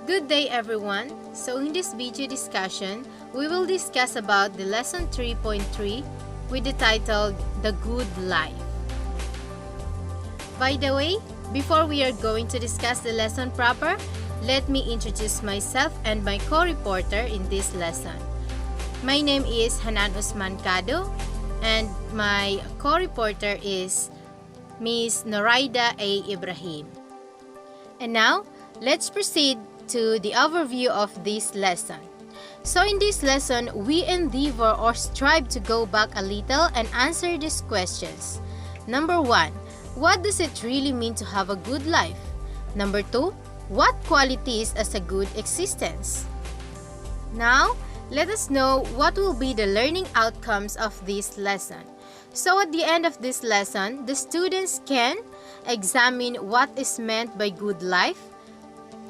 Good day everyone! So in this video discussion, we will discuss about the lesson 3.3 with the title, The Good Life. By the way, before we are going to discuss the lesson proper, let me introduce myself and my co-reporter in this lesson. My name is Hanan Usman Kado and my co-reporter is Miss Noraida A. Ibrahim. And now, let's proceed to the overview of this lesson. So in this lesson, we endeavor or strive to go back a little and answer these questions. Number 1, what does it really mean to have a good life? Number 2, what qualities as a good existence? Now, let us know what will be the learning outcomes of this lesson. So at the end of this lesson, the students can examine what is meant by good life.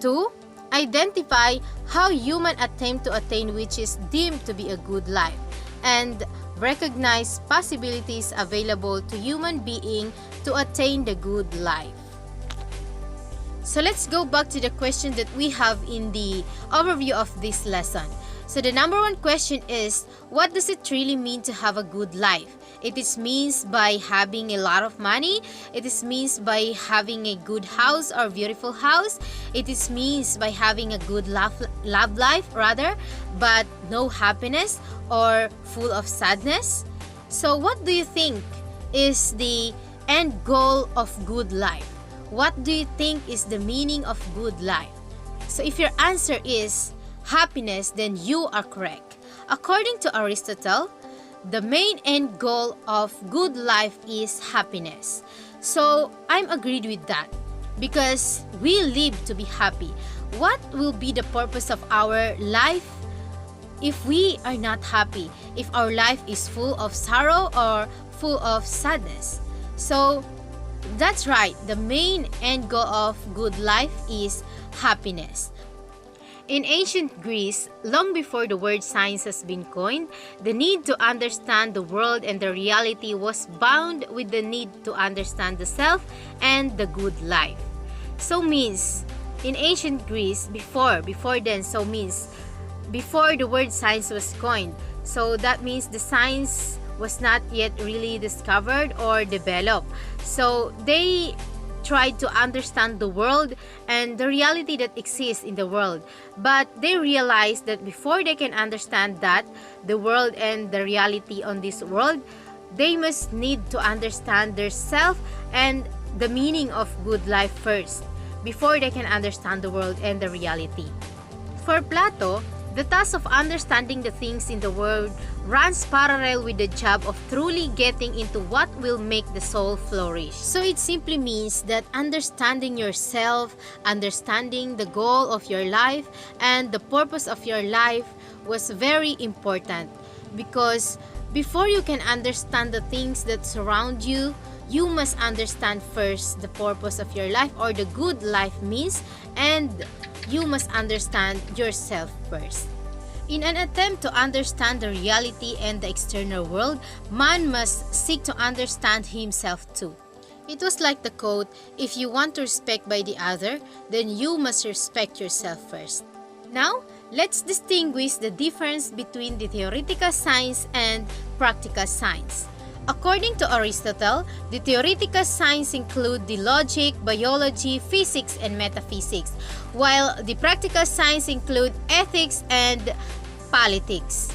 2, identify how human attempt to attain which is deemed to be a good life, and recognize possibilities available to human being to attain the good life. So let's go back to the question that we have in the overview of this lesson. So the number 1 question is, what does it really mean to have a good life? It is means by having a lot of money. It is means by having a good house or beautiful house. It is means by having a good love life but no happiness or full of sadness. So what do you think is the end goal of good life? What do you think is the meaning of good life? So if your answer is happiness, then you are correct. According to Aristotle, the main end goal of good life is happiness. So I'm agreed with that because we live to be happy. What will be the purpose of our life if we are not happy? If our life is full of sorrow or full of sadness? So that's right, the main end goal of good life is happiness. In ancient Greece, long before the word science has been coined, the need to understand the world and the reality was bound with the need to understand the self and the good life. So means, in ancient Greece, before the word science was coined, so that means the science was not yet really discovered or developed. So they tried to understand the world and the reality that exists in the world. But they realized that before they can understand that, the world and the reality on this world, they must need to understand their self and the meaning of good life first, before they can understand the world and the reality. For Plato, the task of understanding the things in the world runs parallel with the job of truly getting into what will make the soul flourish. So it simply means that understanding yourself, understanding the goal of your life, and the purpose of your life was very important, because before you can understand the things that surround you, you must understand first the purpose of your life or the good life means, and you must understand yourself first. In an attempt to understand the reality and the external world, man must seek to understand himself too. It was like the quote, if you want to respect by the other, then you must respect yourself first. Now, let's distinguish the difference between the theoretical science and practical science. According to Aristotle, the theoretical science include the logic, biology, physics, and metaphysics, while the practical science include ethics and politics.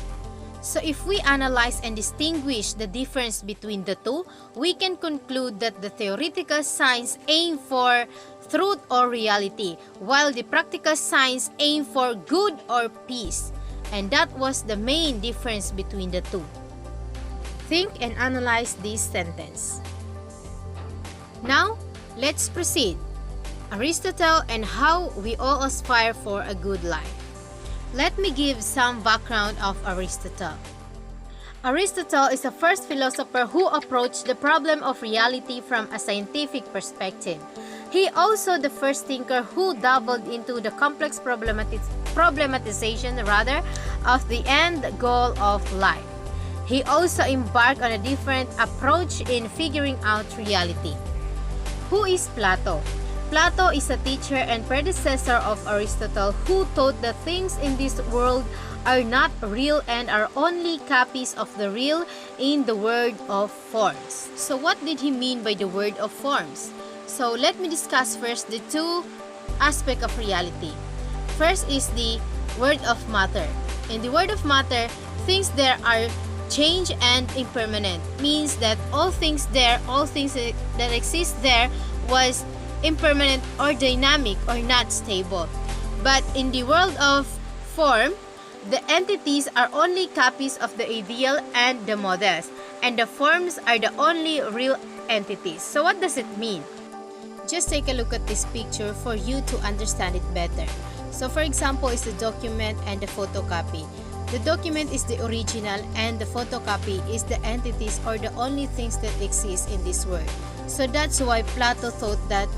So if we analyze and distinguish the difference between the two, we can conclude that the theoretical science aim for truth or reality, while the practical science aim for good or peace. And that was the main difference between the two. Think and analyze this sentence. Now, let's proceed. Aristotle and how we all aspire for a good life. Let me give some background of Aristotle. Aristotle is the first philosopher who approached the problem of reality from a scientific perspective. He also the first thinker who dabbled into the complex problematization of the end goal of life. He also embarked on a different approach in figuring out reality. Who is Plato? Plato is a teacher and predecessor of Aristotle who taught that things in this world are not real and are only copies of the real in the world of forms. So what did he mean by the word of forms? So let me discuss first the two aspects of reality. First is the word of matter. In the word of matter, things there are change and impermanent, means that all things that exist there was impermanent or dynamic or not stable. But in the world of form, the entities are only copies of the ideal and the models, and the forms are the only real entities. So what does it mean? Just take a look at this picture for you to understand it better. So for example, is the document and the photocopy. The document is the original and the photocopy is the entities or the only things that exist in this world. So that's why Plato thought that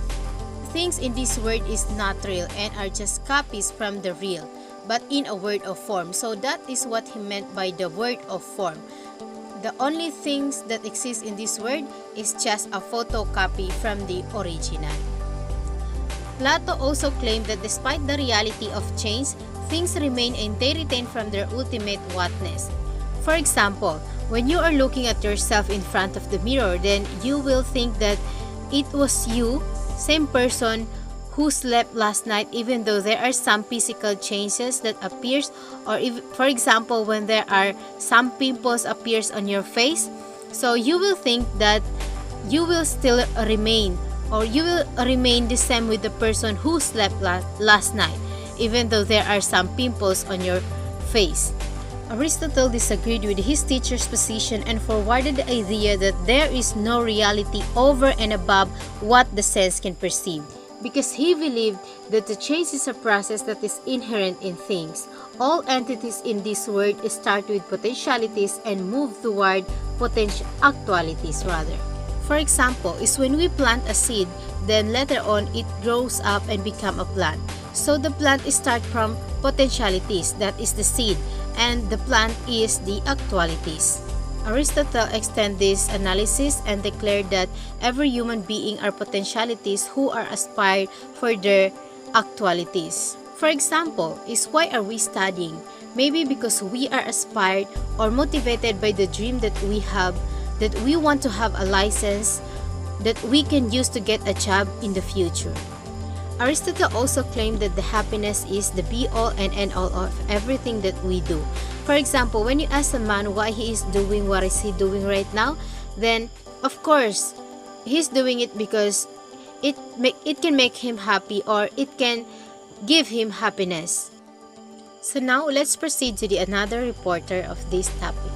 things in this world is not real and are just copies from the real, but in a word of form. So that is what he meant by the word of form. The only things that exist in this world is just a photocopy from the original. Plato also claimed that despite the reality of change, things remain and they retain from their ultimate whatness. For example, when you are looking at yourself in front of the mirror, then you will think that it was you, same person who slept last night, even though there are some physical changes that appears, or if, for example, when there are some pimples appears on your face, so you will think that you will still remain, or you will remain the same with the person who slept last night, even though there are some pimples on your face. Aristotle disagreed with his teacher's position and forwarded the idea that there is no reality over and above what the sense can perceive, because he believed that the change is a process that is inherent in things. All entities in this world start with potentialities and move toward actualities rather. For example, is when we plant a seed, then later on it grows up and become a plant. So the plant starts from potentialities, that is the seed, and the plant is the actualities. Aristotle extended this analysis and declared that every human being are potentialities who are aspired for their actualities. For example, is why are we studying? Maybe because we are aspired or motivated by the dream that we have, that we want to have a license that we can use to get a job in the future. Aristotle also claimed that the happiness is the be-all and end-all of everything that we do. For example, when you ask a man why he is doing what is he doing right now, then of course, he's doing it because it can make him happy or it can give him happiness. So now let's proceed to the another reporter of this topic.